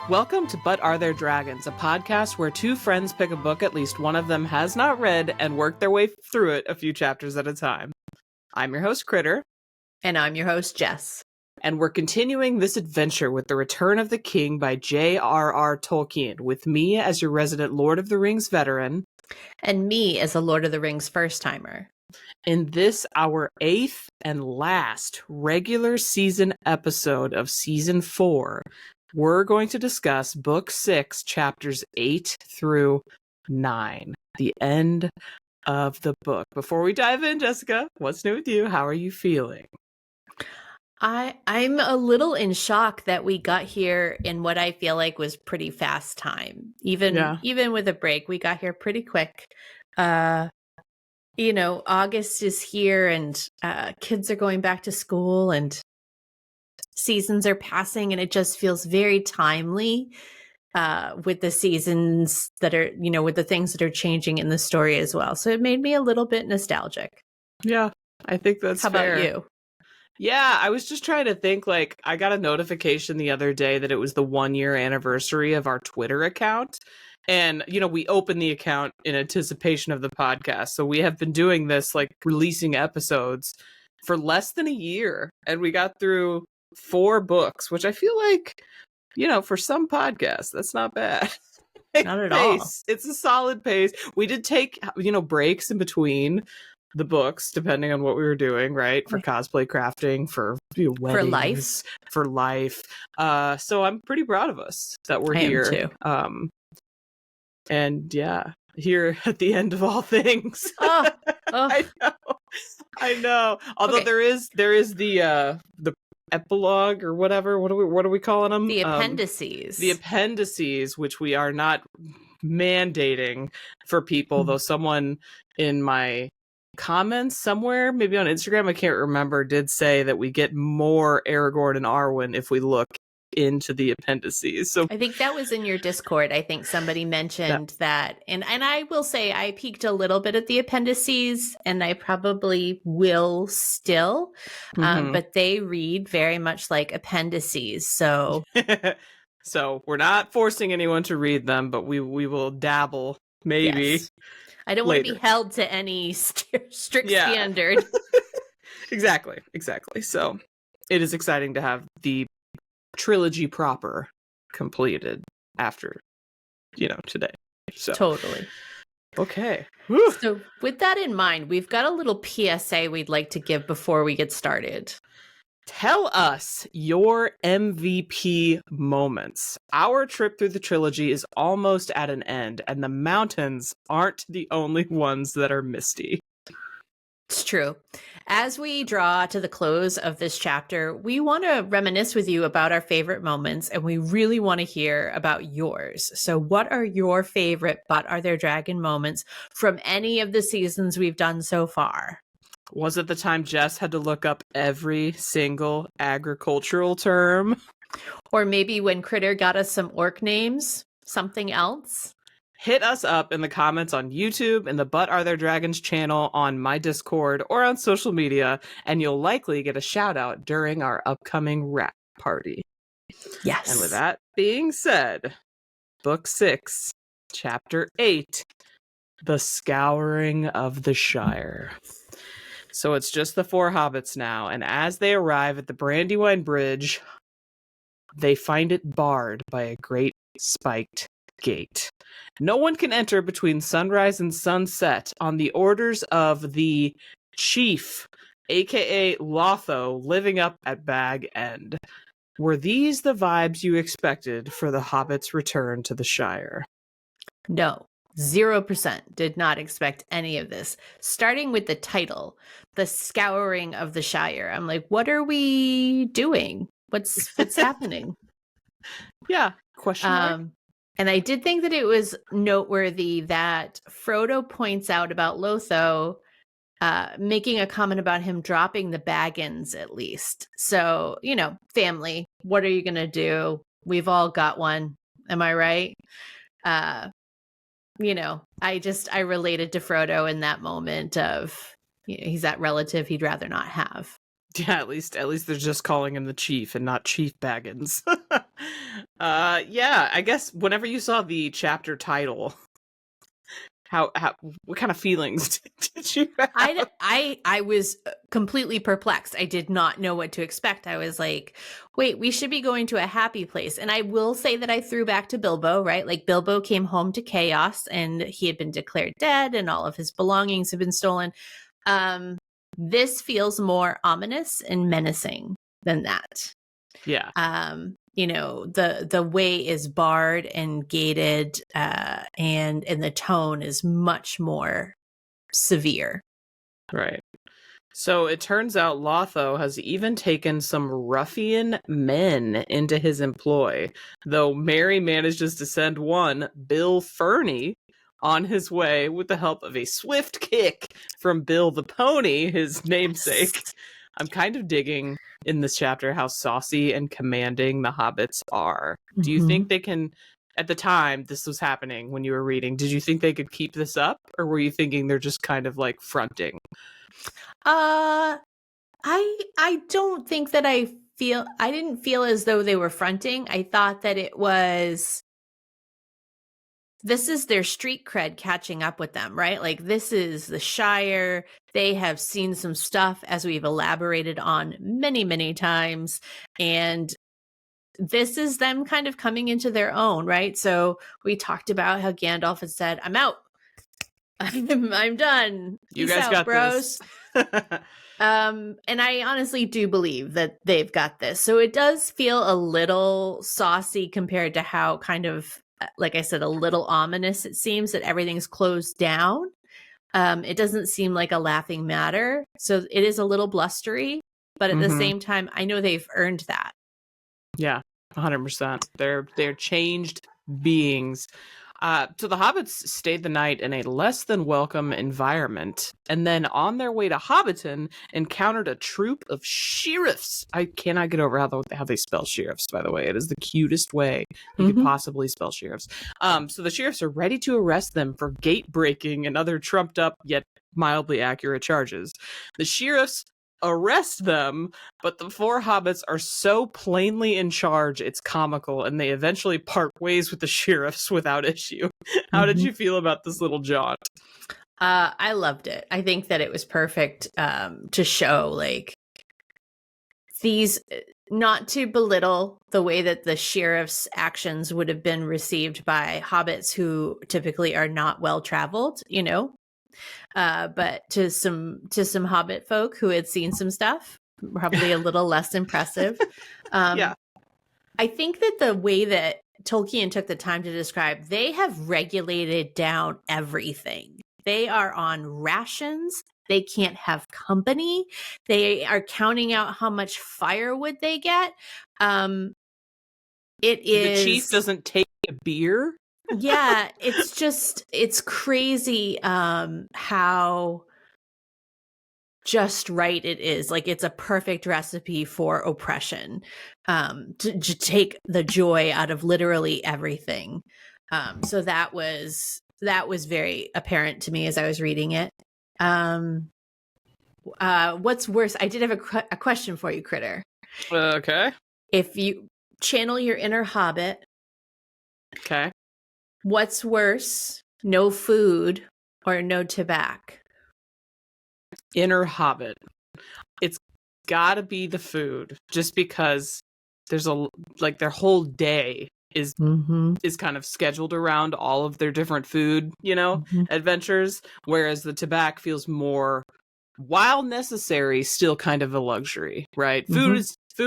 Welcome to But Are There Dragons, a podcast where two friends pick a book at least one of them has not read and work their way through it a few chapters at a time. I'm your host, Kritter. And I'm your host, Jess. And we're continuing this adventure with The Return of the King by J.R.R. Tolkien, with me as your resident Lord of the Rings veteran. And me as a Lord of the Rings first-timer. In this, our 8th and last regular season episode of Season 4, we're going to discuss Book 6, Chapters 8 through 9, the end of the book. Before we dive in, Jessica, what's new with you? How are you feeling? I'm a little in shock that we got here in what I feel like was pretty fast time. Even with a break, we got here pretty quick. August is here and kids are going back to school and seasons are passing, and it just feels very timely with the seasons that are, with the things that are changing in the story as well. So it made me a little bit nostalgic. Yeah, I think that's fair. How about you? Yeah, I was just trying to think, I got a notification the other day that it was the 1-year anniversary of our Twitter account. And, we opened the account in anticipation of the podcast. So we have been doing this, releasing episodes for less than a year. And we got through 4 books, which I feel like, for some podcasts, that's not bad. Not at all. It's a solid pace. We did take, breaks in between the books, depending on what we were doing, right? For cosplay crafting, for weddings, for life. So I'm pretty proud of us that we're here. I am too. And yeah, here at the end of all things. I know. Although there is the epilogue or whatever. What are we calling them? The appendices. The appendices, which we are not mandating for people, though someone in my comments somewhere, maybe on Instagram, I can't remember, did say that we get more Aragorn and Arwen if we look into the appendices. So I think that was in your Discord. I think somebody mentioned that. And I will say I peeked a little bit at the appendices, and I probably will still, but they read very much like appendices. So so we're not forcing anyone to read them, but we will dabble maybe. Yes. I don't want to be held to any strict standard. Exactly. So it is exciting to have the trilogy proper completed after, today. So totally. Okay. So with that in mind, we've got a little PSA we'd like to give before we get started. Tell us your MVP moments. Our trip through the trilogy is almost at an end, and the mountains aren't the only ones that are misty. It's true. As we draw to the close of this chapter, we want to reminisce with you about our favorite moments, and we really want to hear about yours. So what are your favorite But Are There Dragon moments from any of the seasons we've done so far? Was it the time Jess had to look up every single agricultural term? Or maybe when Kritter got us some orc names? Something else? Hit us up in the comments on YouTube and the But Are There Dragons channel on my Discord or on social media, and you'll likely get a shout out during our upcoming wrap party. Yes. And with that being said, Book 6, Chapter 8, The Scouring of the Shire. So it's just the 4 hobbits now, and as they arrive at the Brandywine Bridge, they find it barred by a great spiked gate. No one can enter between sunrise and sunset on the orders of the chief, aka Lotho, living up at Bag End. Were these the vibes you expected for the hobbits' return to the Shire? No. 0% did not expect any of this. Starting with the title, The Scouring of the Shire. I'm like, what are we doing? What's happening? Yeah. Question mark. And I did think that it was noteworthy that Frodo points out about Lotho making a comment about him dropping the Baggins at least. So, family, what are you going to do? We've all got one. Am I right? I related to Frodo in that moment of, He's that relative he'd rather not have. Yeah, at least they're just calling him the chief and not Chief Baggins. Yeah, I guess whenever you saw the chapter title, how what kind of feelings did you have? I was completely perplexed. I did not know what to expect. I was like, wait, we should be going to a happy place. And I will say that I threw back to Bilbo, right? Like Bilbo came home to chaos and he had been declared dead and all of his belongings had been stolen. This feels more ominous and menacing than that. Yeah. The way is barred and gated, and the tone is much more severe. Right. So it turns out Lotho has even taken some ruffian men into his employ, though Mary manages to send one, Bill Fernie, on his way with the help of a swift kick from Bill the Pony, his namesake. Yes. I'm kind of digging in this chapter how saucy and commanding the hobbits are. Do you think they can, at the time this was happening when you were reading, did you think they could keep this up, or were you thinking they're just kind of like fronting? I don't think that I didn't feel as though they were fronting. I thought that this is their street cred catching up with them, right? Like this is the Shire. They have seen some stuff, as we've elaborated on many, many times. And this is them kind of coming into their own, right? So we talked about how Gandalf had said, I'm out. I'm done. You Peace guys out, got bros. this. And I honestly do believe that they've got this. So it does feel a little saucy compared to how kind of, like I said, a little ominous it seems that everything's closed down. It doesn't seem like a laughing matter. So it is a little blustery, but at the same time, I know they've earned that. Yeah, 100%. They're changed beings. So the hobbits stayed the night in a less than welcome environment, and then on their way to Hobbiton, encountered a troop of sheriffs. I cannot get over how they spell sheriffs, by the way. It is the cutest way you could possibly spell sheriffs. So the sheriffs are ready to arrest them for gate breaking and other trumped up yet mildly accurate charges. The sheriffs arrest them, but the four hobbits are so plainly in charge it's comical, and they eventually part ways with the sheriffs without issue. How did you feel about this little jaunt? I loved it. I think that it was perfect to show like these, not to belittle the way that the sheriff's actions would have been received by hobbits who typically are not well traveled, but to some hobbit folk who had seen some stuff, probably a little less impressive. Yeah. I think that the way that Tolkien took the time to describe, they have regulated down everything. They are on rations. They can't have company. They are counting out how much firewood they get. The chief doesn't take a beer. Yeah, it's crazy how just right it is. Like it's a perfect recipe for oppression, to take the joy out of literally everything. So that was very apparent to me as I was reading it. What's worse? I did have a question for you, Kritter. Okay. If you channel your inner hobbit, okay, what's worse, no food or no tobacco? Inner hobbit. It's gotta be the food, just because there's their whole day is kind of scheduled around all of their different food, adventures, whereas the tobacco feels more, while necessary, still kind of a luxury, right? Food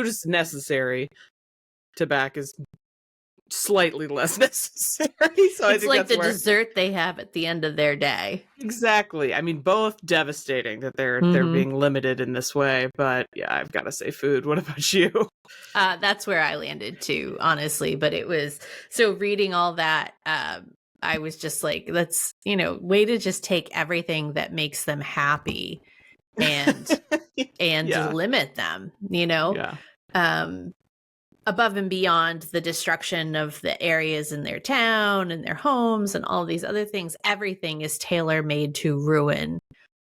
is necessary. Tobacco is slightly less necessary. So it's like the dessert they have at the end of their day. Exactly. I mean, both devastating that they're being limited in this way, but yeah, I've got to say food. What about you? That's where I landed too, honestly. But it was, so reading all that, I was just like, let's, way to just take everything that makes them happy and limit them, Yeah. Above and beyond the destruction of the areas in their town and their homes and all these other things, everything is tailor-made to ruin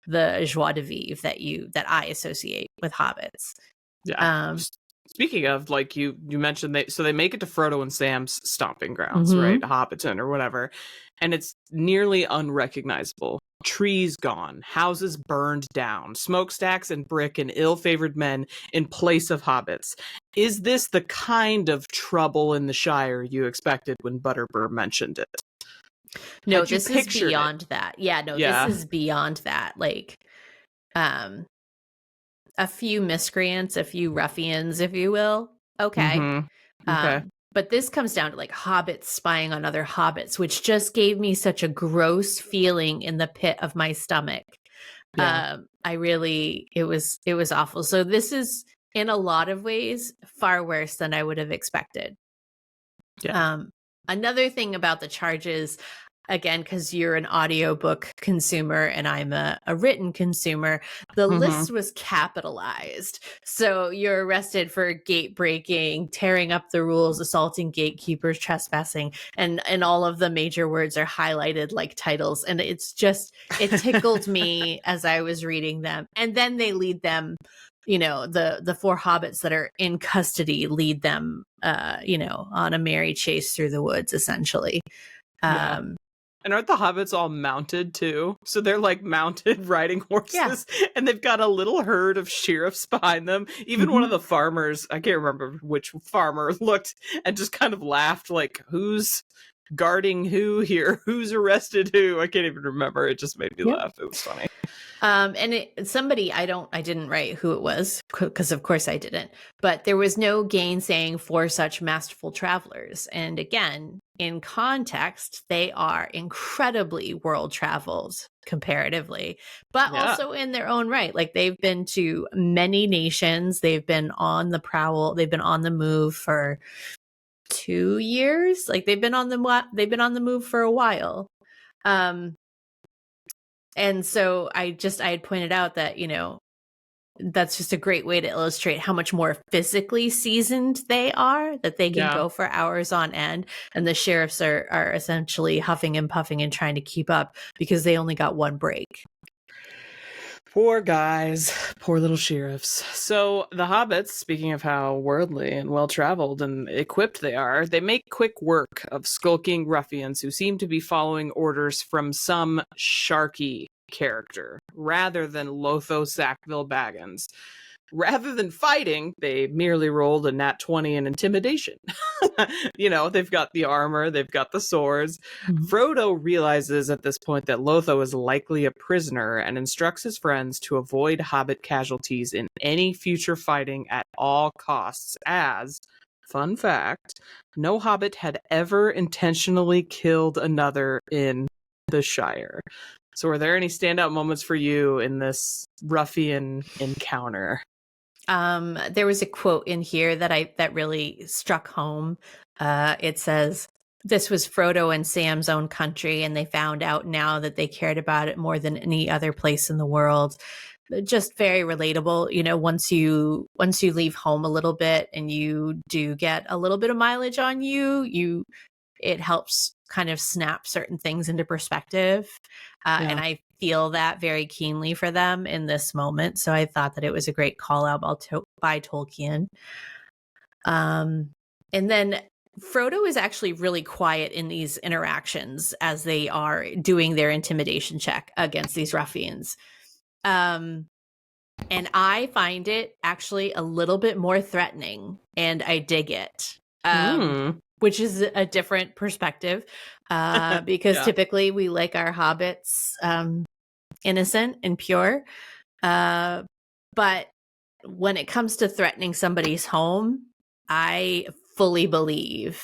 the joie de vivre that I associate with hobbits. Yeah. Speaking of, like, you mentioned, they make it to Frodo and Sam's stomping grounds, Mhm. right? Hobbiton or whatever. And it's nearly unrecognizable. Trees gone, houses burned down, smokestacks and brick and ill-favored men in place of hobbits. Is this the kind of trouble in the Shire you expected when Butterbur mentioned it? No, Had you this is pictured it? beyond that. Yeah, no, this Yeah. is beyond that. Like, a few miscreants, a few ruffians, if you will. Okay. Okay. But this comes down to like hobbits spying on other hobbits, which just gave me such a gross feeling in the pit of my stomach. Yeah. It was awful. So this is in a lot of ways far worse than I would have expected. Yeah. Another thing about the charges, again, because you're an audiobook consumer and I'm a written consumer, the list was capitalized. So you're arrested for gate breaking, tearing up the rules, assaulting gatekeepers, trespassing, and all of the major words are highlighted like titles. And it tickled me as I was reading them. And then they lead them, the four hobbits that are in custody lead them, on a merry chase through the woods, essentially. Yeah. And aren't the hobbits all mounted too? So they're like mounted riding horses, and they've got a little herd of sheriffs behind them. Even one of the farmers, I can't remember which farmer, looked and just kind of laughed, like, who's guarding who here? Who's arrested who? I can't even remember. It just made me laugh. It was funny. And somebody, I didn't write who it was, because of course I didn't, but there was no gainsaying for such masterful travelers. And again, in context, they are incredibly world traveled comparatively, but also in their own right. Like, they've been to many nations. They've been on the prowl. They've been on the move for 2 years. Like, they've been on the move for a while. And so I had pointed out that, that's just a great way to illustrate how much more physically seasoned they are, that they can go for hours on end. And the sheriffs are essentially huffing and puffing and trying to keep up because they only got one break. Poor guys. Poor little sheriffs. So the hobbits, speaking of how worldly and well-traveled and equipped they are, they make quick work of skulking ruffians who seem to be following orders from some Sharky character, rather than Lotho Sackville Baggins. Rather than fighting, they merely rolled a nat 20 in intimidation. They've got the armor, they've got the swords. Frodo realizes at this point that Lotho is likely a prisoner and instructs his friends to avoid hobbit casualties in any future fighting at all costs, as, fun fact, no hobbit had ever intentionally killed another in the Shire. So were there any standout moments for you in this ruffian encounter? There was a quote in here that really struck home. It says, "This was Frodo and Sam's own country, and they found out now that they cared about it more than any other place in the world." Just very relatable. Once you leave home a little bit and you do get a little bit of mileage on you, it helps kind of snap certain things into perspective. And I feel that very keenly for them in this moment. So I thought that it was a great call out by Tolkien. And then Frodo is actually really quiet in these interactions as they are doing their intimidation check against these ruffians. And I find it actually a little bit more threatening, and I dig it. Which is a different perspective, because typically we like our hobbits innocent and pure. But when it comes to threatening somebody's home, I fully believe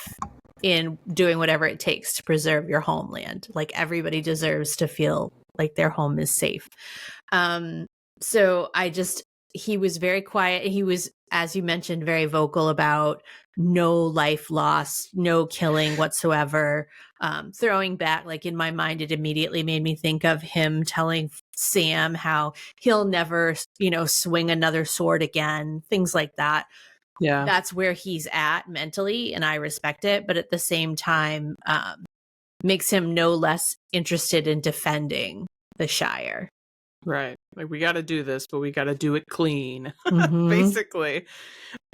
in doing whatever it takes to preserve your homeland. Like, everybody deserves to feel like their home is safe. So he was very quiet. He was, as you mentioned, very vocal about no life lost, no killing whatsoever. Throwing back, like, in my mind, it immediately made me think of him telling Sam how he'll never, swing another sword again, things like that. Yeah. That's where he's at mentally, and I respect it. But at the same time, makes him no less interested in defending the Shire. Right. Like, we got to do this, but we got to do it clean, Mm-hmm. basically.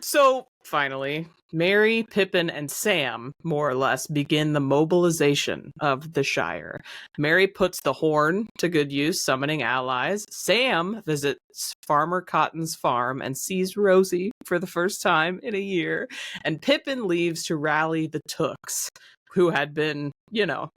So, finally, Merry, Pippin, and Sam, more or less, begin the mobilization of the Shire. Merry puts the horn to good use, summoning allies. Sam visits Farmer Cotton's farm and sees Rosie for the first time in a year. And Pippin leaves to rally the Tooks, who had been,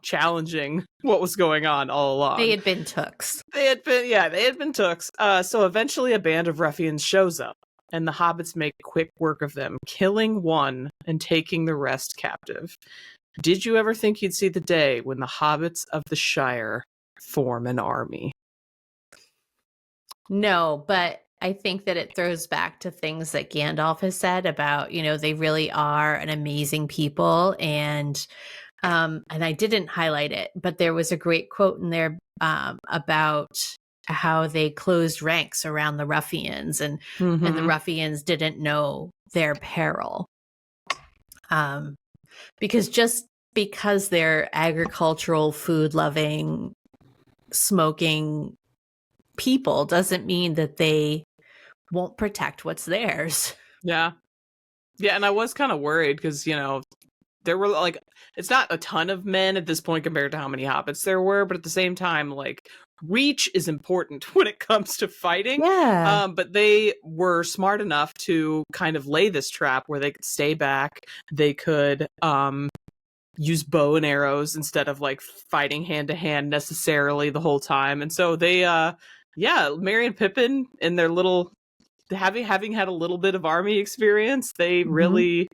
challenging what was going on all along. They had been Tooks. They had been Tooks. So eventually a band of ruffians shows up, and the hobbits make quick work of them, killing one and taking the rest captive. Did you ever think you'd see the day when the hobbits of the Shire form an army? No, but I think that it throws back to things that Gandalf has said about, they really are an amazing people. And I didn't highlight it, but there was a great quote in there about how they closed ranks around the ruffians, and the ruffians didn't know their peril. Because they're agricultural, food-loving, smoking people doesn't mean that they won't protect what's theirs. Yeah. Yeah, and I was kind of worried because, there were, like, it's not a ton of men at this point compared to how many hobbits there were, but at the same time, like, reach is important when it comes to fighting. Yeah. But they were smart enough to kind of lay this trap where they could stay back. They could use bow and arrows instead of, like, fighting hand to hand necessarily the whole time. And so they, Merry and Pippin in their little, having had a little bit of army experience, they really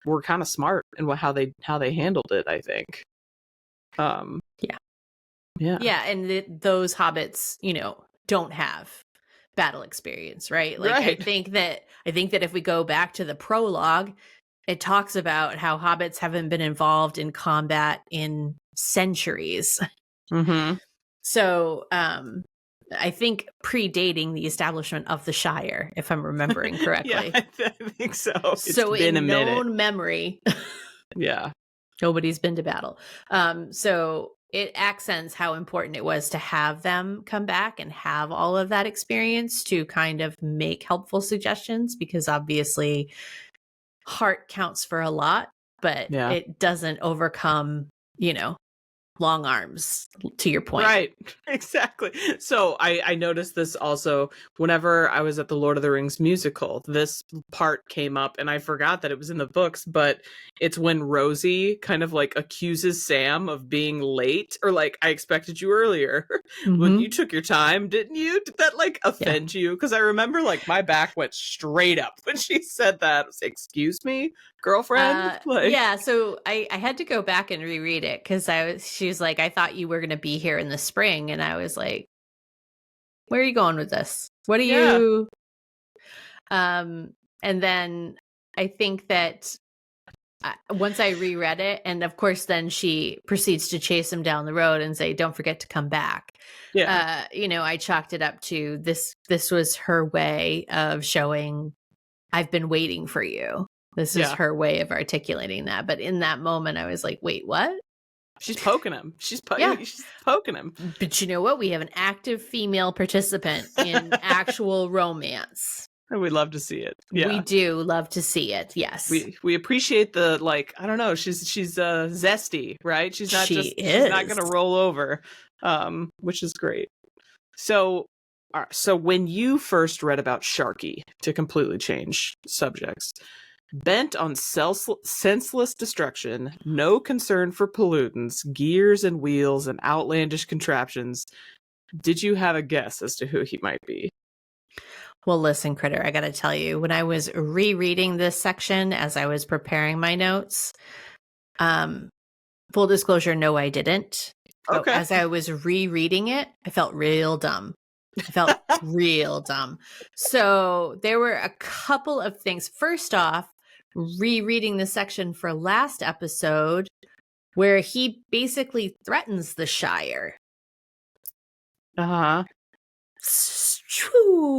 were kind of smart in how they handled it, I think. Yeah, and those hobbits, don't have battle experience, right? Like, right. I think that if we go back to the prologue, it talks about how hobbits haven't been involved in combat in centuries. So, I think predating the establishment of the Shire, if I'm remembering correctly. Yeah, I think so. So it's been in a minute. known memory, yeah, nobody's been to battle. So it accents how important it was to have them come back and have all of that experience to kind of make helpful suggestions, because obviously heart counts for a lot, but it doesn't overcome, long arms, to your point. Right, exactly. So I noticed this also whenever I was at the Lord of the Rings musical. This part came up and I forgot that it was in the books, but it's when Rosie kind of like accuses Sam of being late, or like, I expected you earlier. When you took your time, didn't you? Did that like offend you? Because I remember like my back went straight up when she said that. I was like, excuse me, girlfriend? So I had to go back and reread it because she was like, I thought you were going to be here in the spring. And I was like, where are you going with this? What are you? And then I think that once I reread it, and of course, then she proceeds to chase him down the road and say, don't forget to come back. Yeah. I chalked it up to this was her way of showing, I've been waiting for you. This is her way of articulating that. But in that moment, I was like, wait, what? She's poking him. She's poking him. But you know what? We have an active female participant in actual romance. And we love to see it. Yeah. We do love to see it. Yes. We appreciate the, like, I don't know, she's zesty, right? She's not she's not going to roll over, which is great. So when you first read about Sharky, to completely change subjects, bent on senseless destruction, no concern for pollutants, gears and wheels, and outlandish contraptions, did you have a guess as to who he might be? Well, listen, Kritter, I got to tell you, when I was rereading this section as I was preparing my notes, full disclosure, no, I didn't. Okay. As I was rereading it, I felt real dumb. So there were a couple of things. First off, rereading the section for last episode where he basically threatens the Shire. Uh-huh.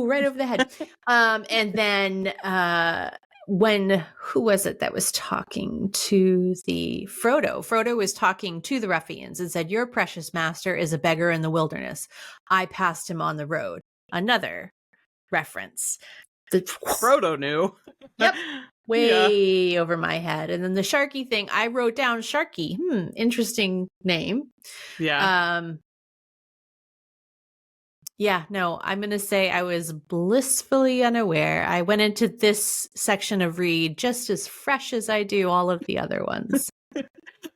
Right over the head. And then who was it that was talking to the Frodo? Frodo was talking to the ruffians and said, "Your precious master is a beggar in the wilderness. I passed him on the road." Another reference. Frodo knew. Yep. Way over my head. And then the Sharky thing, I wrote down Sharky. Interesting name. Yeah. Yeah, no, I'm going to say I was blissfully unaware. I went into this section of read just as fresh as I do all of the other ones.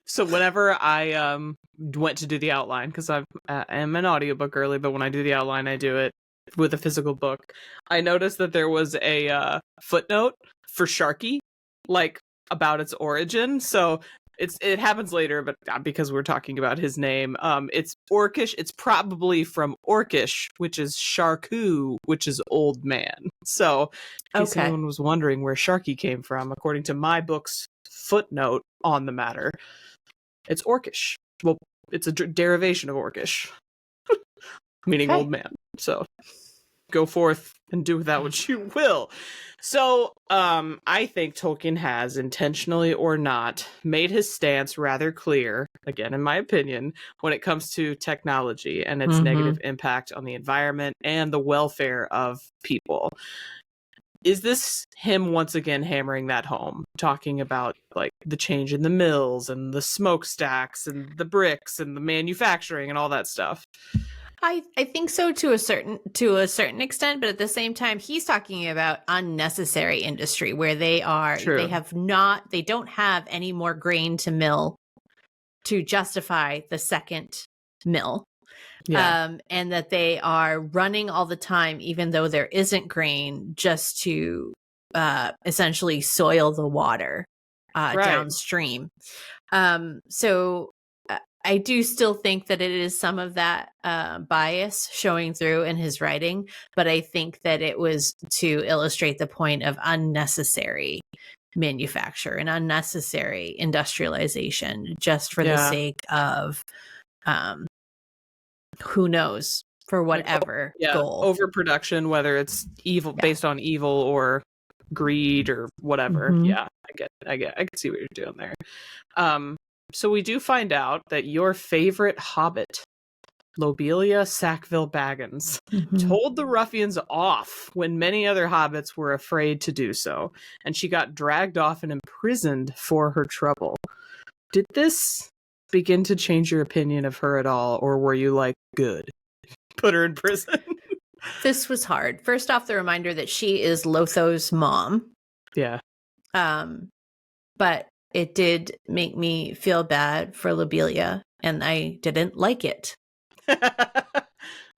So whenever I went to do the outline, because I am an audiobook girly, but when I do the outline, I do it with a physical book. I noticed that there was a footnote for Sharky, like about its origin. So it happens later, but because we're talking about his name, it's Orcish. It's probably from Orcish, which is Sharku, which is old man. So in case anyone was wondering where Sharky came from, according to my book's footnote on the matter, it's Orcish. Well, it's a derivation of Orcish, meaning old man. So go forth and do with that what you will. So I think Tolkien has, intentionally or not, made his stance rather clear, again in my opinion, when it comes to technology and its negative impact on the environment and the welfare of people. Is this him once again hammering that home, talking about like the change in the mills and the smokestacks and the bricks and the manufacturing and all that stuff? I think so to a certain extent, but at the same time, he's talking about unnecessary industry where they don't have any more grain to mill to justify the second mill. Yeah. And that they are running all the time, even though there isn't grain, just to essentially soil the water downstream. So I do still think that it is some of that bias showing through in his writing, but I think that it was to illustrate the point of unnecessary manufacture and unnecessary industrialization just for the sake of who knows, for whatever goal. Overproduction, whether it's evil based on evil or greed or whatever. Yeah, I can see what you're doing there. So we do find out that your favorite hobbit, Lobelia Sackville Baggins, told the ruffians off when many other hobbits were afraid to do so, and she got dragged off and imprisoned for her trouble. Did this begin to change your opinion of her at all, or were you like, good, put her in prison? This was hard. First off, the reminder that she is Lotho's mom. Yeah. But it did make me feel bad for Lobelia, and I didn't like it.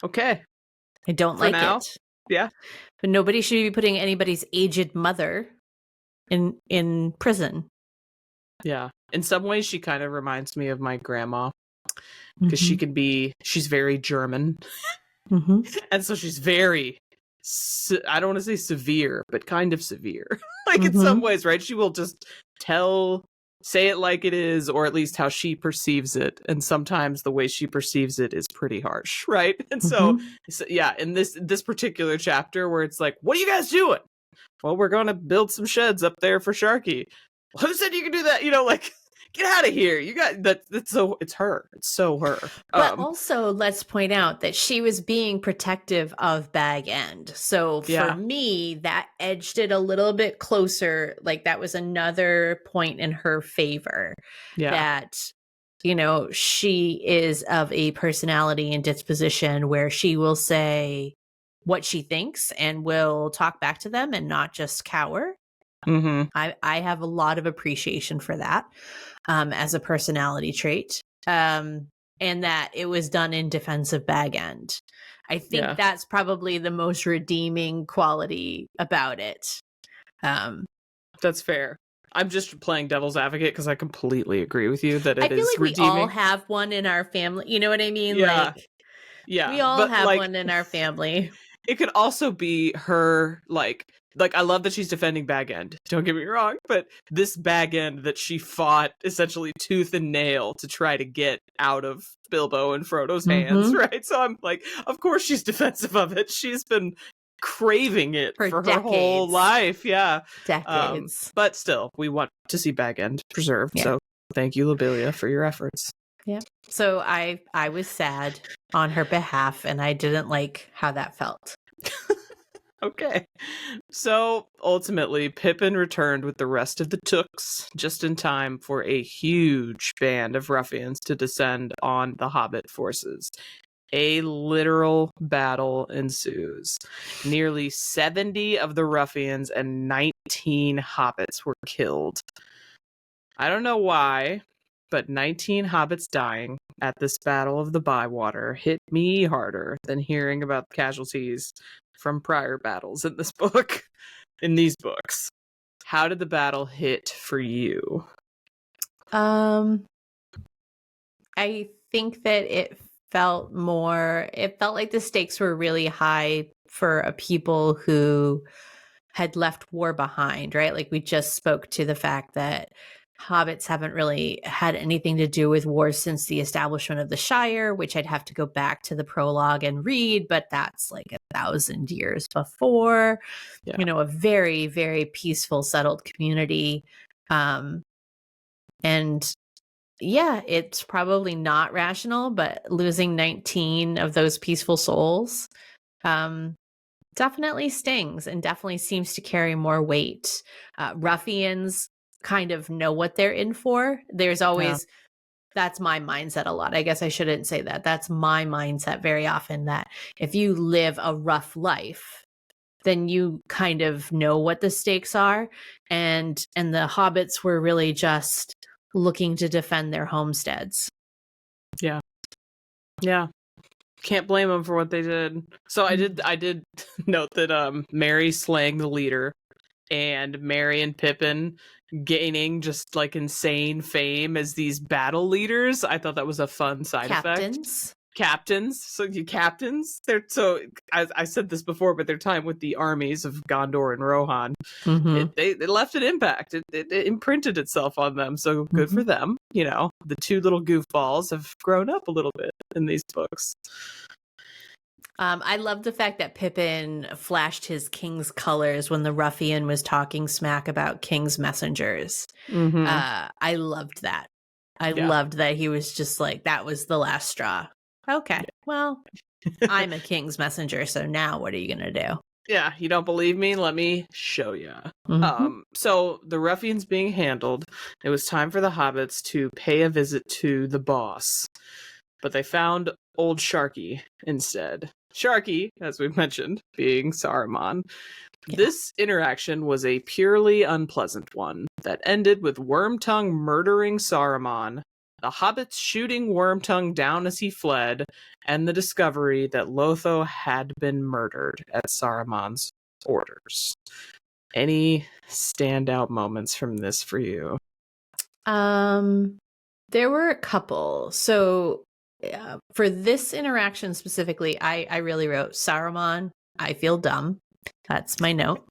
Okay. I don't like it. Yeah. But nobody should be putting anybody's aged mother in prison. Yeah. In some ways, she kind of reminds me of my grandma, because she's very German. And so she's very, I don't want to say severe, but kind of severe. Like in some ways, right? She will just say it like it is, or at least how she perceives it. And sometimes the way she perceives it is pretty harsh, right? And so yeah, in this particular chapter where it's like, what are you guys doing? Well, we're going to build some sheds up there for Sharky. Who said you can do that? You know, like, get out of here. You got that. It's her. It's so her. But also, let's point out that she was being protective of Bag End. So for me, that edged it a little bit closer. Like that was another point in her favor. Yeah. That, you know, she is of a personality and disposition where she will say what she thinks and will talk back to them and not just cower. I have a lot of appreciation for that as a personality trait, and that it was done in defense of Bag End. I think that's probably the most redeeming quality about it. That's fair. I'm just playing devil's advocate because I completely agree with you that it is redeeming. I feel like we all have one in our family. You know what I mean? Yeah. We all have one in our family. It could also be her, like I love that she's defending Bag End. Don't get me wrong, but this Bag End that she fought essentially tooth and nail to try to get out of Bilbo and Frodo's hands, right? So I'm like, of course she's defensive of it. She's been craving it For for her whole decades. life. Yeah. Decades. But still, we want to see Bag End preserved. Yeah. So thank you, Lobelia, for your efforts. Yeah. So I was sad on her behalf, and I didn't like how that felt. Okay. So ultimately, Pippin returned with the rest of the Tooks just in time for a huge band of ruffians to descend on the Hobbit forces. A literal battle ensues. Nearly 70 of the ruffians and 19 hobbits were killed. I don't know why, but 19 hobbits dying at this Battle of the Bywater hit me harder than hearing about the casualties from prior battles in this book, in these books. How did the battle hit for you? I think that it felt like the stakes were really high for a people who had left war behind, right? Like we just spoke to the fact that hobbits haven't really had anything to do with war since the establishment of the Shire, which I'd have to go back to the prologue and read, but that's like 1,000 years before. Yeah. You know, a very, very peaceful, settled community. And yeah, it's probably not rational, but losing 19 of those peaceful souls definitely stings and definitely seems to carry more weight. Ruffians kind of know what they're in for. There's always, that's my mindset a lot. I guess I shouldn't say that. That's my mindset very often, that if you live a rough life, then you kind of know what the stakes are. And the hobbits were really just looking to defend their homesteads. Yeah. Yeah. Can't blame them for what they did. So I did note that Merry slaying the leader and Merry and Pippin gaining just like insane fame as these battle leaders. I thought that was a fun side effect. Captains. So you captains. They're so I said this before, but their time with the armies of Gondor and Rohan, they left an impact. It imprinted itself on them. So good for them. You know, the two little goofballs have grown up a little bit in these books. I love the fact that Pippin flashed his king's colors when the ruffian was talking smack about king's messengers. I loved that. I loved that he was just like, that was the last straw. Okay, well, I'm a king's messenger, so now what are you going to do? Yeah, you don't believe me? Let me show you. So the ruffians being handled, it was time for the hobbits to pay a visit to the boss. But they found old Sharky instead. Sharky, as we mentioned, being Saruman. Yeah. This interaction was a purely unpleasant one that ended with Wormtongue murdering Saruman, the hobbits shooting Wormtongue down as he fled, and the discovery that Lotho had been murdered at Saruman's orders. Any standout moments from this for you? There were a couple. So for this interaction specifically, I really wrote, Saruman, I feel dumb. That's my note.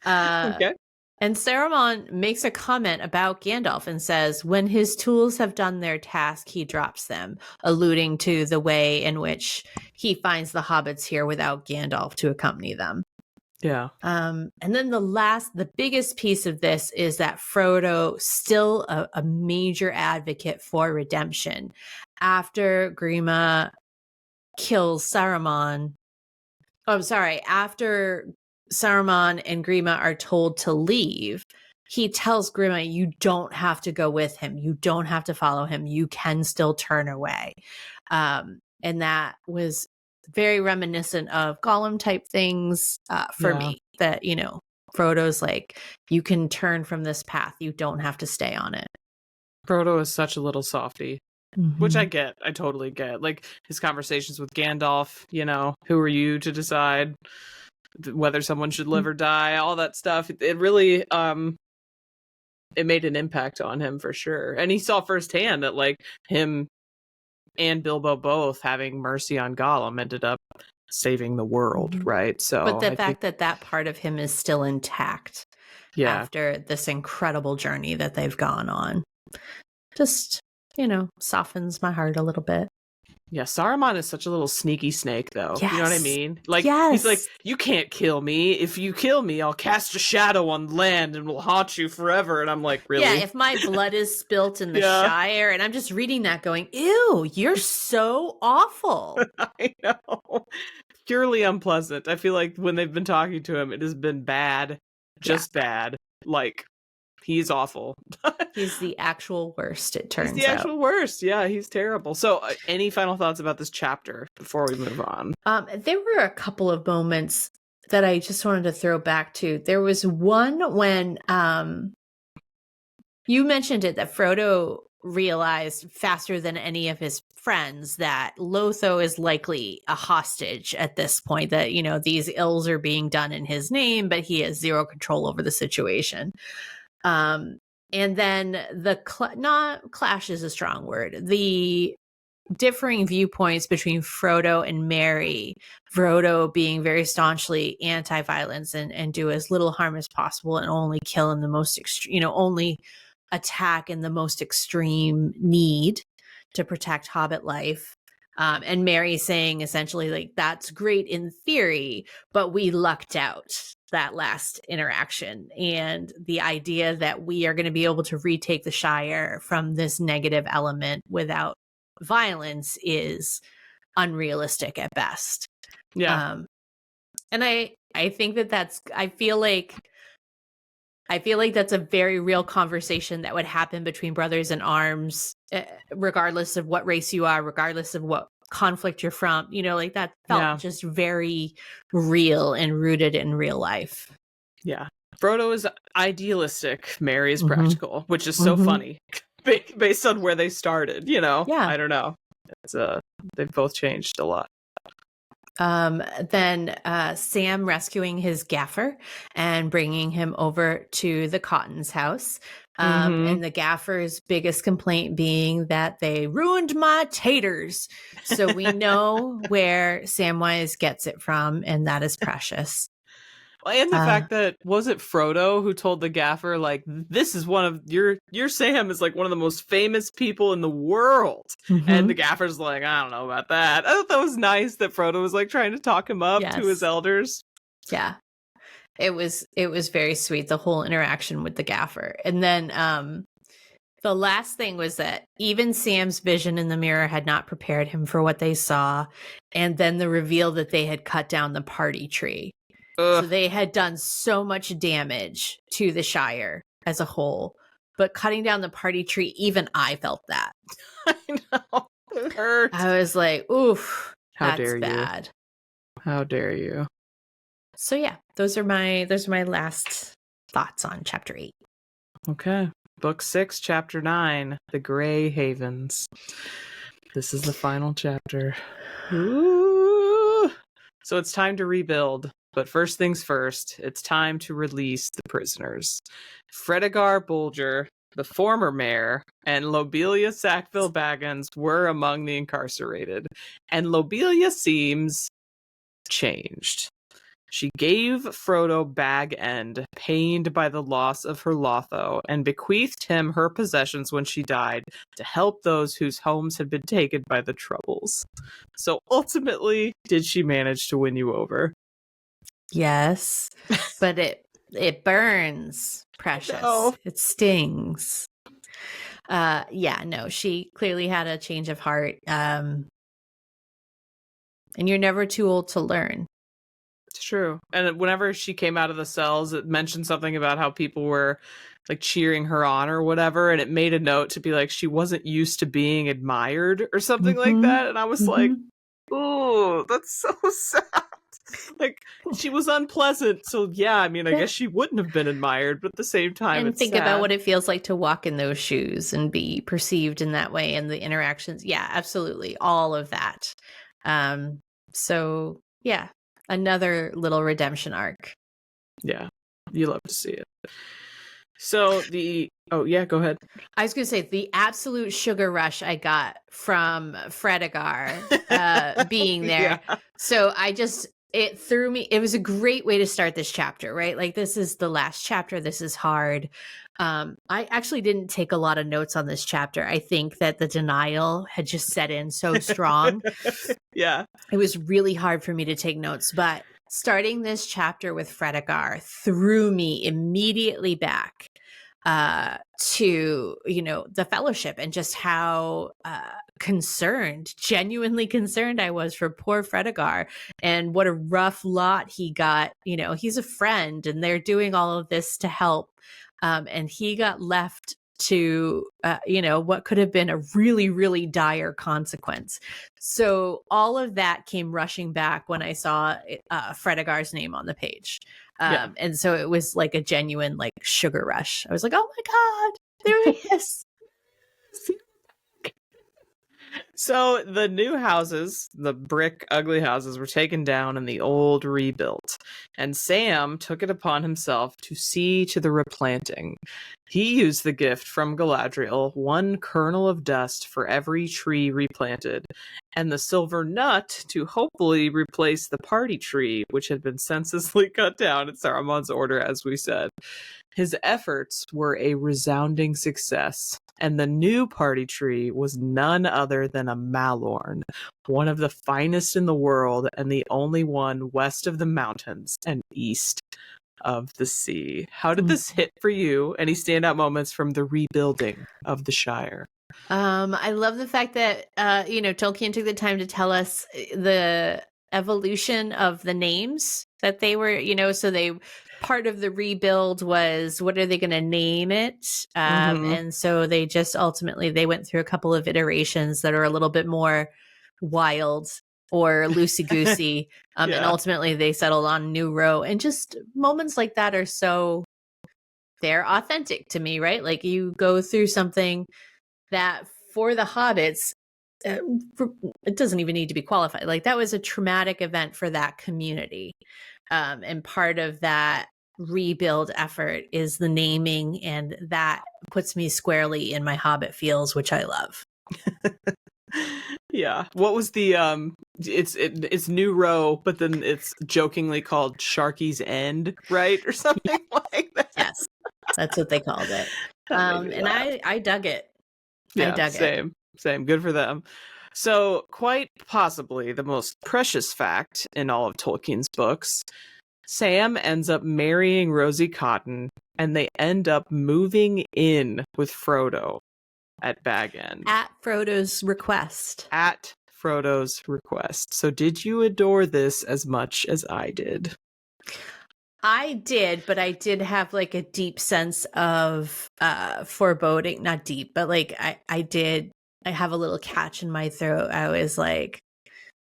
Okay. And Saruman makes a comment about Gandalf and says, when his tools have done their task, he drops them, alluding to the way in which he finds the hobbits here without Gandalf to accompany them. Yeah. And then the biggest piece of this is that Frodo, still a major advocate for redemption. After Grima kills Saruman, after Saruman and Grima are told to leave, he tells Grima, you don't have to go with him. You don't have to follow him. You can still turn away. And that was very reminiscent of Gollum type things for me, that, you know, Frodo's like, you can turn from this path. You don't have to stay on it. Frodo is such a little softy, which I get. I totally get. Like his conversations with Gandalf, you know, who are you to decide whether someone should live or die, all that stuff. It really, it made an impact on him for sure. And he saw firsthand that like him and Bilbo both having mercy on Gollum ended up saving the world, right? So, but the fact that that part of him is still intact after this incredible journey that they've gone on, just, you know, softens my heart a little bit. Yeah, Saruman is such a little sneaky snake, though. You know what I Yes. mean? Like, Yes. he's like, you can't kill me. If you kill me, I'll cast a shadow on land and will haunt you forever. And I'm like, really? Yeah, if my blood is spilt in the Yeah. Shire, and I'm just reading that going, ew, you're so awful. I know. Purely unpleasant. I feel like when they've been talking to him, it has been bad. Just bad. Like, he's awful. He's the actual worst, it turns out. He's the actual worst. Yeah, he's terrible. So, any final thoughts about this chapter before we move on? There were a couple of moments that I just wanted to throw back to. There was one when you mentioned it, that Frodo realized faster than any of his friends that Lotho is likely a hostage at this point, that, you know, these ills are being done in his name, but he has zero control over the situation. And then the not clash is a strong word. The differing viewpoints between Frodo and Merry, Frodo being very staunchly anti-violence and do as little harm as possible and only kill in the most only attack in the most extreme need to protect Hobbit life. And Merry saying essentially, like, that's great in theory, but we lucked out that last interaction. And the idea that we are going to be able to retake the Shire from this negative element without violence is unrealistic at best. Yeah. And I think that's, I feel like that's a very real conversation that would happen between brothers in arms, regardless of what race you are, regardless of what conflict you're from. You know, like, that felt just very real and rooted in real life. Yeah. Frodo is idealistic. Merry is practical, which is so funny based on where they started, you know? Yeah. I don't know. It's they've both changed a lot. Then Sam rescuing his gaffer and bringing him over to the Cotton's house. And the gaffer's biggest complaint being that they ruined my taters. So we know where Samwise gets it from, and that is precious. And the fact that, was it Frodo who told the gaffer, like, this is one of your Sam is like one of the most famous people in the world. And the gaffer's like, I don't know about that. I thought that was nice that Frodo was like trying to talk him up to his elders. Yeah. It was very sweet, the whole interaction with the gaffer. And then the last thing was that even Sam's vision in the mirror had not prepared him for what they saw. And then the reveal that they had cut down the party tree. Ugh. So they had done so much damage to the Shire as a whole, but cutting down the party tree, even I felt that. I know. It hurt. I was like, oof, How that's dare bad. You? How dare you? So yeah, those are my last thoughts on chapter 8. Okay. Book 6, chapter 9, The Grey Havens. This is the final chapter. Ooh. So it's time to rebuild. But first things first, it's time to release the prisoners. Fredegar Bolger, the former mayor, and Lobelia Sackville Baggins were among the incarcerated. And Lobelia seems changed. She gave Frodo Bag End, pained by the loss of her Lotho, and bequeathed him her possessions when she died to help those whose homes had been taken by the Troubles. So ultimately, did she manage to win you over? Yes, but it burns, precious. No. It stings. Yeah, no, she clearly had a change of heart. And you're never too old to learn. It's true. And whenever she came out of the cells, it mentioned something about how people were like cheering her on or whatever, and it made a note to be like she wasn't used to being admired or something like that. And I was like, ooh, that's so sad. Like, she was unpleasant, so yeah, I mean, I guess she wouldn't have been admired, but at the same time, and it's think sad. About what it feels like to walk in those shoes and be perceived in that way, and the interactions. Yeah, absolutely, all of that. So yeah, another little redemption arc. Yeah, you love to see it. So oh yeah, go ahead. I was going to say the absolute sugar rush I got from Fredegar being there. Yeah. So it threw me. It was a great way to start this chapter, right? Like, this is the last chapter. This is hard. I actually didn't take a lot of notes on this chapter. I think that the denial had just set in so strong. Yeah. It was really hard for me to take notes, but starting this chapter with Fredegar threw me immediately back to, the fellowship, and just how genuinely concerned I was for poor Fredegar, and what a rough lot he got. He's a friend and they're doing all of this to help. And he got left to, what could have been a really, really dire consequence. So all of that came rushing back when I saw Fredegar's name on the page. And so it was like a genuine like sugar rush. I was like, oh my God, there he is. So the new houses, the brick ugly houses, were taken down and the old rebuilt. And Sam took it upon himself to see to the replanting. He used the gift from Galadriel, 1 kernel of dust for every tree replanted, and the silver nut to hopefully replace the party tree, which had been senselessly cut down at Saruman's order, as we said. His efforts were a resounding success, and the new party tree was none other than a Malorn, one of the finest in the world and the only one west of the mountains and east of the sea. How did this hit for you? Any standout moments from the rebuilding of the Shire? I love the fact that Tolkien took the time to tell us the evolution of the names that they were, so they part of the rebuild was, what are they going to name it? And so they just ultimately they went through a couple of iterations that are a little bit more wild or loosey goosey, and ultimately they settled on New Row. And just moments like that are so, they're authentic to me, right? Like, you go through something that for the hobbits, it doesn't even need to be qualified. Like, that was a traumatic event for that community. And part of that rebuild effort is the naming, and that puts me squarely in my Hobbit feels, which I love. Yeah. What was the it's New Row, but then it's jokingly called Sharky's End, right? Or something like that. Yes. That's what they called it. And I dug it. Yeah, I dug it. Same. Good for them. So, quite possibly the most precious fact in all of Tolkien's books, Sam ends up marrying Rosie Cotton, and they end up moving in with Frodo at Bag End. At Frodo's request. At Frodo's request. So did you adore this as much as I did? I did, but I did have like a deep sense of foreboding. Not deep, but like I have a little catch in my throat. I was like,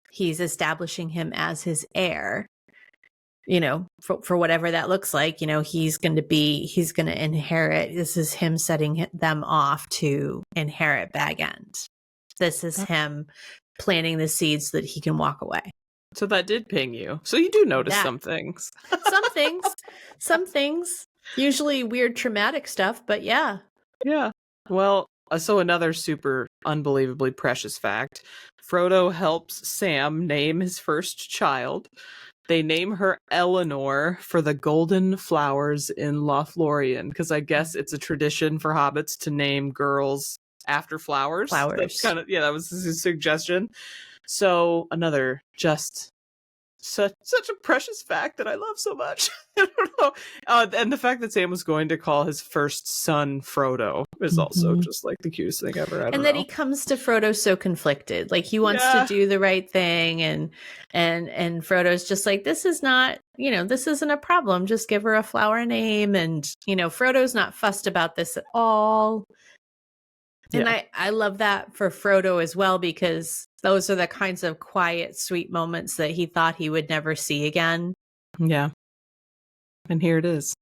he's establishing him as his heir, for whatever that looks like. He's going to inherit. This is him setting them off to inherit Bag End. This is him planting the seeds so that he can walk away. So that did ping you. So you do notice some things. Some things. Usually weird, traumatic stuff, but yeah. Yeah. Well, so another super unbelievably precious fact. Frodo helps Sam name his first child. They name her Eleanor for the golden flowers in Lothlorien, because I guess it's a tradition for hobbits to name girls after flowers. That's kind of, that was his suggestion. So another just such a precious fact that I love so much. I don't know. And the fact that Sam was going to call his first son Frodo is also just like the cutest thing ever. And that he comes to Frodo so conflicted. Like, he wants to do the right thing, and Frodo's just like, this is not, this isn't a problem. Just give her a flower name. And, Frodo's not fussed about this at all. And I love that for Frodo as well, because those are the kinds of quiet, sweet moments that he thought he would never see again. Yeah. And here it is.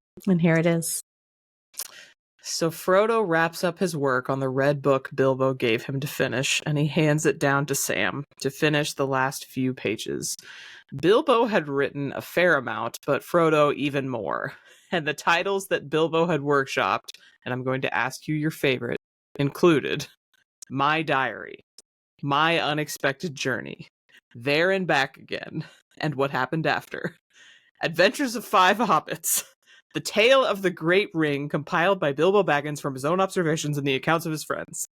So Frodo wraps up his work on the red book Bilbo gave him to finish, and he hands it down to Sam to finish the last few pages. Bilbo had written a fair amount, but Frodo even more. And the titles that Bilbo had workshopped, and I'm going to ask you your favorite, included My Diary, My Unexpected Journey, There and Back Again, and What Happened After. Adventures of Five Hobbits. The Tale of the Great Ring, compiled by Bilbo Baggins from his own observations and the accounts of his friends.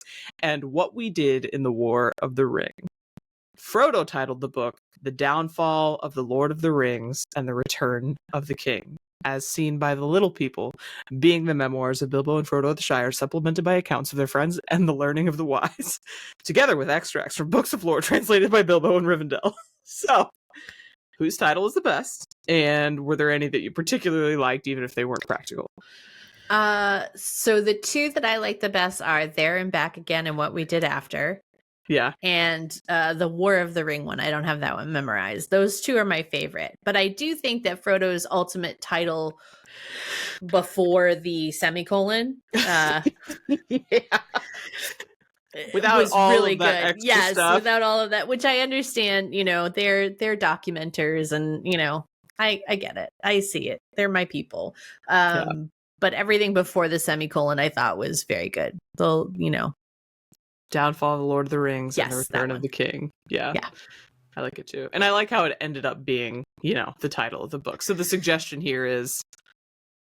And What We Did in the War of the Ring. Frodo titled the book The Downfall of the Lord of the Rings and the Return of the King, as seen by the little people, being the memoirs of Bilbo and Frodo of the Shire, supplemented by accounts of their friends and the learning of the wise, together with extracts from books of lore translated by Bilbo and Rivendell. So, whose title is the best? And were there any that you particularly liked, even if they weren't practical? So the two that I like the best are There and Back Again and What We Did After. Yeah. And the War of the Ring one. I don't have that one memorized. Those two are my favorite. But I do think that Frodo's ultimate title before the semicolon Yeah. without was all really of that good. extra Yes, stuff. without all of that, which I understand, you know, they're documenters and, you know, I get it. I see it. They're my people. But everything before the semicolon I thought was very good. Though, you know, Downfall of the Lord of the Rings and the Yes, Return of the King. Yeah. I like it too. And I like how it ended up being, you know, the title of the book. So the suggestion here is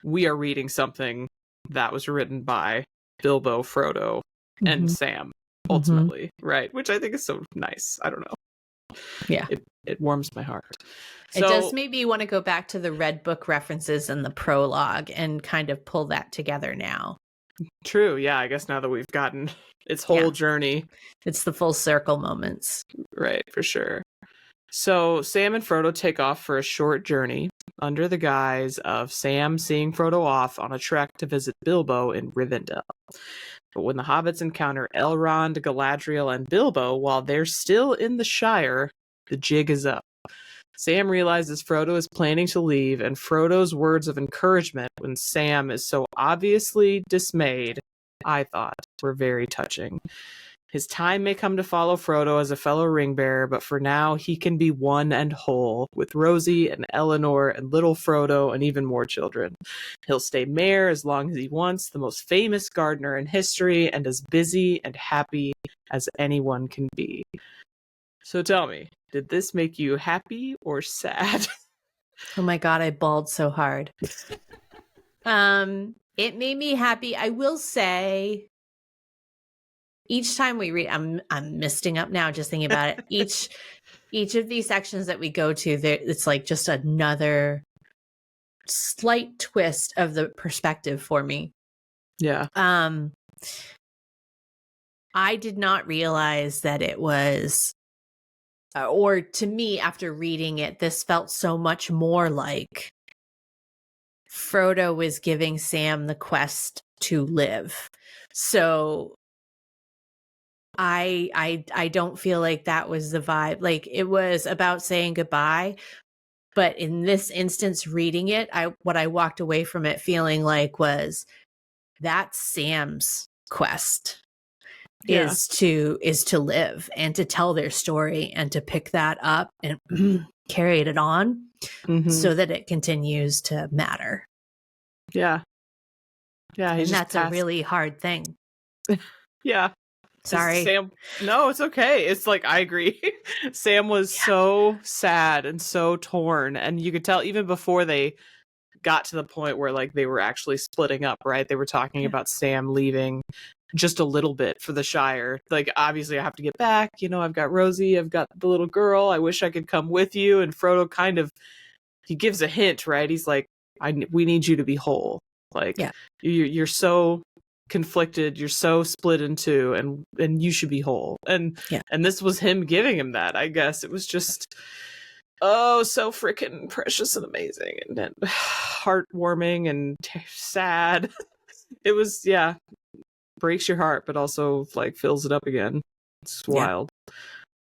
we are reading something that was written by Bilbo, Frodo, and Sam, ultimately, right? Which I think is so nice. I don't know. Yeah. It warms my heart. It does make me want to go back to the Red Book references and the prologue and kind of pull that together now. True. Yeah. I guess now that we've gotten its whole journey. It's the full circle moments. Right. For sure. So Sam and Frodo take off for a short journey under the guise of Sam seeing Frodo off on a trek to visit Bilbo in Rivendell. But when the hobbits encounter Elrond, Galadriel, and Bilbo while they're still in the Shire, the jig is up. Sam realizes Frodo is planning to leave, and Frodo's words of encouragement when Sam is so obviously dismayed, I thought, were very touching. His time may come to follow Frodo as a fellow ring bearer, but for now he can be one and whole, with Rosie and Eleanor and little Frodo and even more children. He'll stay mayor as long as he wants, the most famous gardener in history, and as busy and happy as anyone can be. So tell me, did this make you happy or sad? Oh my God, I bawled so hard. It made me happy. I will say, each time we read, I'm misting up now just thinking about it. Each of these sections that we go to, it's like just another slight twist of the perspective for me. Yeah. I did not realize that it was, or to me, after reading it, this felt so much more like Frodo was giving Sam the quest to live. So I don't feel like that was the vibe. Like, it was about saying goodbye, but in this instance, reading it, what I walked away from it feeling like was that's Sam's quest. Is to live and to tell their story and to pick that up and carry it on so that it continues to matter. Yeah. And that's a really hard thing. Yeah. Sorry. Sam, no, it's okay. It's like, I agree. Sam was so sad and so torn. And you could tell even before they got to the point where like they were actually splitting up, right? They were talking about Sam leaving just a little bit for the Shire. Like, obviously I have to get back. You know, I've got Rosie, I've got the little girl. I wish I could come with you. And Frodo kind of, he gives a hint, right? He's like, we need you to be whole. Like, you're so conflicted, you're so split in two, and you should be whole. And this was him giving him that. I guess it was just so freaking precious and amazing and heartwarming and sad. It was breaks your heart, but also like fills it up again. It's wild.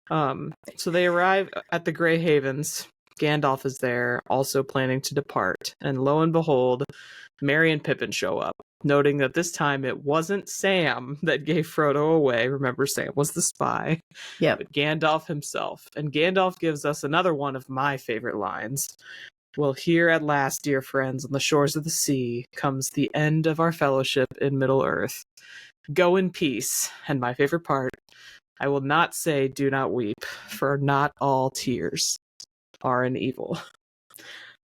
So they arrive at the Grey Havens. Gandalf is there, also planning to depart, and lo and behold, Merry and Pippin show up, noting that this time it wasn't Sam that gave Frodo away. Remember, Sam was the spy. But Gandalf himself. And Gandalf gives us another one of my favorite lines. Well, here at last, dear friends, on the shores of the sea, comes the end of our fellowship in Middle-earth. Go in peace. And my favorite part, I will not say do not weep, for not all tears are an evil.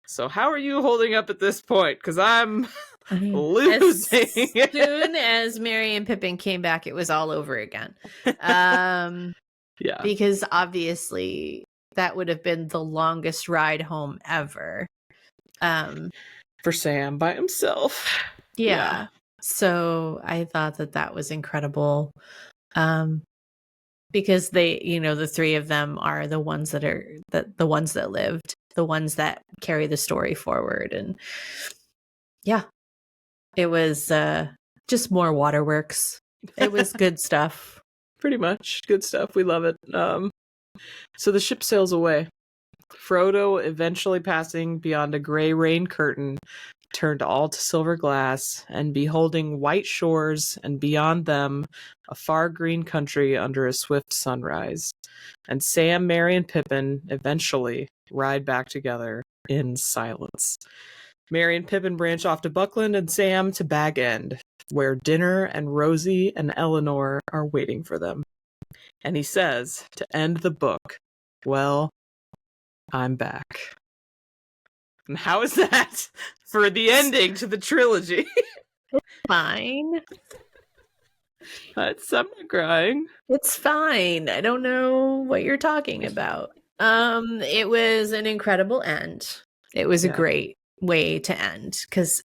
So how are you holding up at this point? Because I'm losing. As soon as Merry and Pippin came back, it was all over again. Yeah. Because obviously that would have been the longest ride home ever. For Sam by himself. Yeah. So I thought that was incredible. Because they, the three of them are the ones that are the ones that lived, the ones that carry the story forward. And yeah, it was just more waterworks. It was good stuff. Pretty much. Good stuff. We love it. So the ship sails away. Frodo, eventually passing beyond a gray rain curtain, turned all to silver glass, and beholding white shores, and beyond them a far green country under a swift sunrise. And Sam, Merry, and Pippin eventually ride back together in silence. Merry and Pippin branch off to Buckland and Sam to Bag End, where Dinner and Rosie and Eleanor are waiting for them. And he says, to end the book, well, I'm back. And how is that for the ending to the trilogy? Fine. I'm not crying. It's fine. I don't know what you're talking about. It was an incredible end. It was a great way to end, because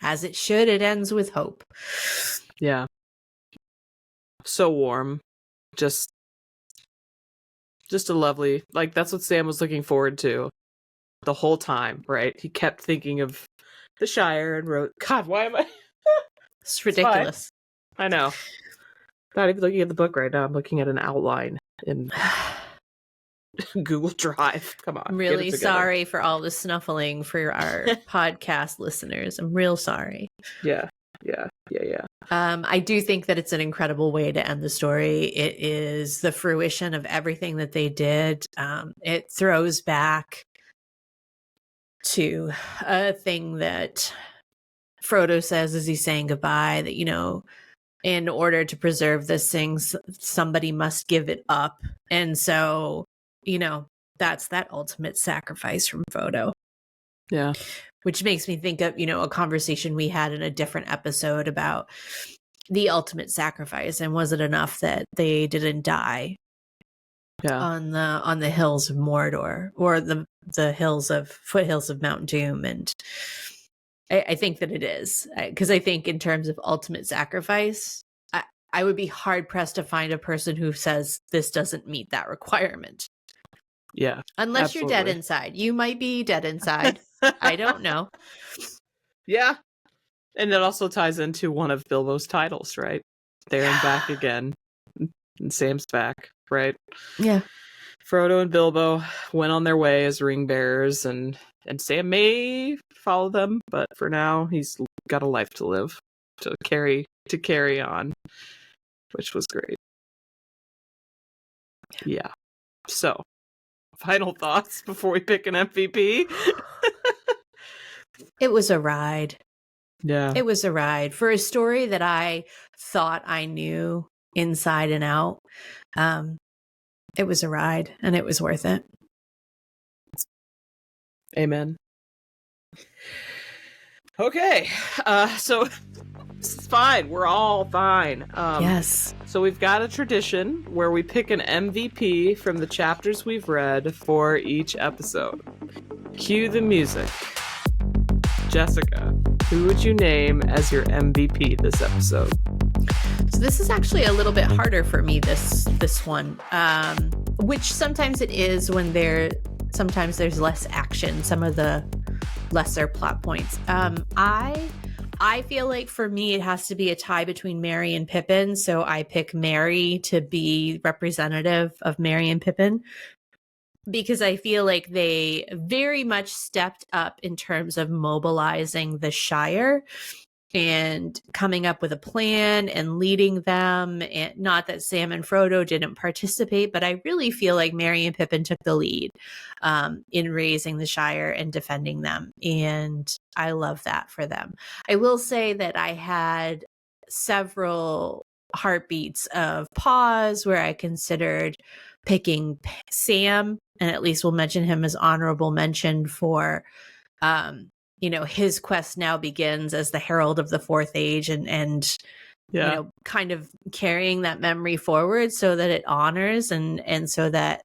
as it should, it ends with hope. Yeah. So warm. Just a lovely, like, that's what Sam was looking forward to the whole time, right? He kept thinking of the Shire and wrote, God, why am I? It's ridiculous. I know. Not even looking at the book right now. I'm looking at an outline in Google Drive. Come on. I'm really sorry for all the snuffling for our podcast listeners. I'm real sorry. Yeah. I do think that it's an incredible way to end the story. It is the fruition of everything that they did. It throws back to a thing that Frodo says as he's saying goodbye, that, in order to preserve this thing, somebody must give it up. And so, that's that ultimate sacrifice from Frodo. Yeah. Which makes me think of, a conversation we had in a different episode about the ultimate sacrifice, and was it enough that they didn't die on the hills of Mordor, or the foothills of Mount Doom. And I think that it is, because I think in terms of ultimate sacrifice, I would be hard pressed to find a person who says this doesn't meet that requirement. Yeah. Unless absolutely. you're dead inside. You might be dead inside. I don't know. Yeah. And it also ties into one of Bilbo's titles, right? There and back again. And Sam's back, right? Yeah. Frodo and Bilbo went on their way as ring bearers, and Sam may follow them, but for now he's got a life to live, to carry on, which was great. Yeah. So, final thoughts before we pick an MVP. It was a ride. Yeah. It was a ride for a story that I thought I knew inside and out. It was a ride, and it was worth it. Amen. Okay. So it's fine. We're all fine. Yes. So we've got a tradition where we pick an MVP from the chapters we've read for each episode. Cue the music. Jessica, who would you name as your MVP this episode? So this is actually a little bit harder for me, this one, which sometimes it is when sometimes there's less action, some of the lesser plot points. I feel like for me it has to be a tie between Merry and Pippin, so I pick Merry to be representative of Merry and Pippin, because I feel like they very much stepped up in terms of mobilizing the Shire and coming up with a plan and leading them. And not that Sam and Frodo didn't participate, but I really feel like Merry and Pippin took the lead in raising the Shire and defending them. And I love that for them. I will say that I had several heartbeats of pause where I considered picking Sam, and at least we'll mention him as honorable mention for, his quest now begins as the Herald of the Fourth Age, and kind of carrying that memory forward so that it honors and so that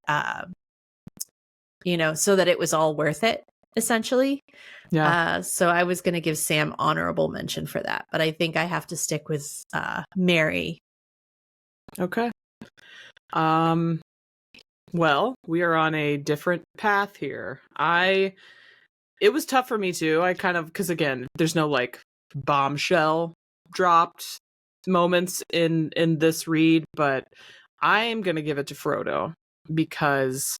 so that it was all worth it, essentially. Yeah. So I was going to give Sam honorable mention for that, but I think I have to stick with Mary. Okay. Well, we are on a different path here. It was tough for me too. I kind of, because again, there's no like bombshell dropped moments in this read, but I am going to give it to Frodo because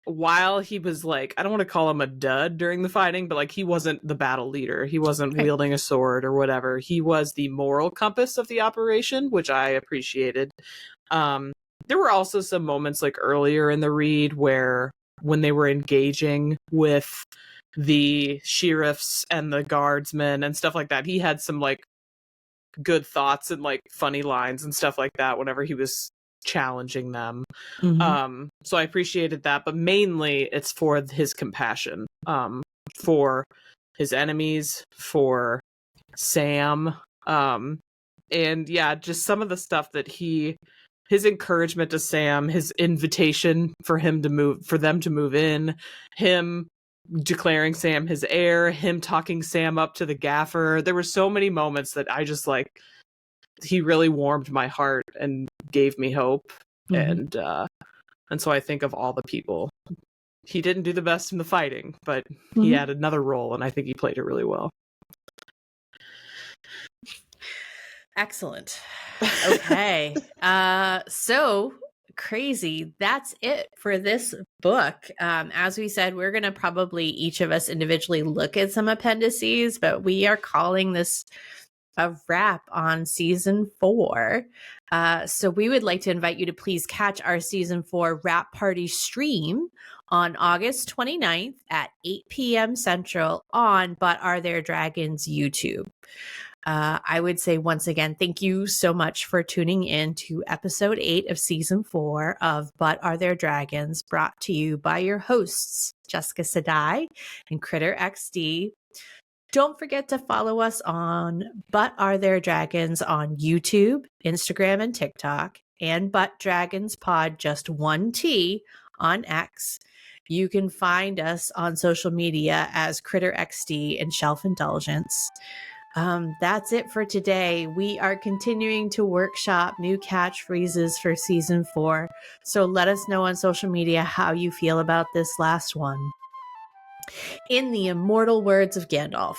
while he was like, I don't want to call him a dud during the fighting, but like he wasn't the battle leader. He wasn't wielding a sword or whatever. He was the moral compass of the operation, which I appreciated. There were also some moments like earlier in the read where when they were engaging with the sheriffs and the guardsmen and stuff like that, he had some like good thoughts and like funny lines and stuff like that whenever he was challenging them. So I appreciated that, but mainly it's for his compassion, for his enemies, for Sam, and yeah, just some of the stuff that his encouragement to Sam, his invitation for them to move in, him declaring Sam his heir, him talking Sam up to the gaffer. There were so many moments that I just like, he really warmed my heart and gave me hope. And so I think of all the people, he didn't do the best in the fighting, but he had another role and I think he played it really well. Excellent. Okay. So crazy. That's it for this book. As we said, we're going to probably each of us individually look at some appendices, but we are calling this a wrap on season 4. So we would like to invite you to please catch our season 4 wrap party stream on August 29th at 8 p.m. Central on But Are There Dragons YouTube. I would say once again, thank you so much for tuning in to episode 8 of season 4 of But Are There Dragons, brought to you by your hosts, Jessica Sadai and Kritter XD. Don't forget to follow us on But Are There Dragons on YouTube, Instagram, and TikTok, and But Dragons Pod, just 1T, on X. You can find us on social media as Kritter XD and Shelf Indulgence. That's it for today. We are continuing to workshop new catchphrases for season 4. So let us know on social media how you feel about this last one. In the immortal words of Gandalf,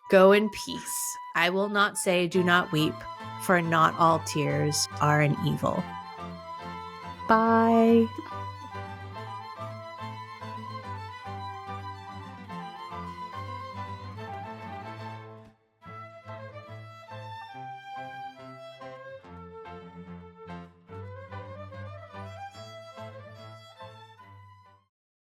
go in peace. I will not say do not weep, for not all tears are an evil. Bye.